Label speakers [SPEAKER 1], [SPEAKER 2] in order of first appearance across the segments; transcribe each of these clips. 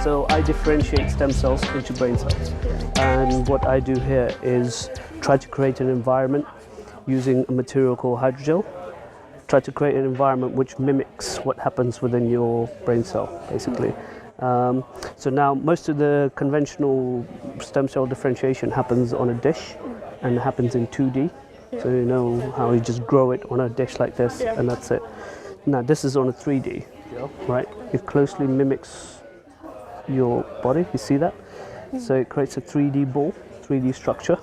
[SPEAKER 1] So I differentiate stem cells into brain cells. And what I do here is try to create an environment using a material called hydrogel. Try to create an environment which mimics what happens within your brain cell, basically. So now most of the conventional stem cell differentiation happens on a dish and happens in 2D. So you know how you just grow it on a dish like this and that's it. Now this is on a 3D, right? It closely mimics your body, you see that? So it creates a 3D ball, 3D structure,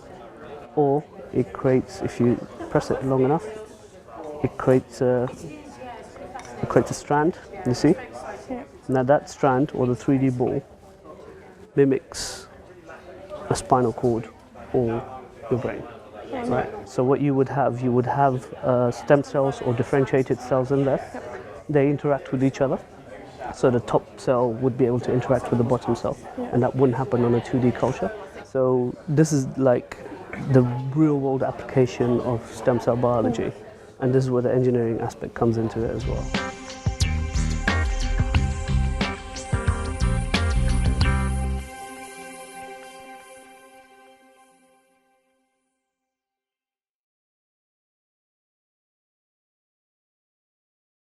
[SPEAKER 1] or it creates, if you press it long enough, it creates a strand, you see? Now that strand, or the 3D ball, mimics a spinal cord or your brain, right? So what you would have stem cells or differentiated cells in there. They interact with each other. So the top cell would be able to interact with the bottom cell, and that wouldn't happen on a 2D culture. So this is like the real world application of stem cell biology, and this is where the engineering aspect comes into it as well.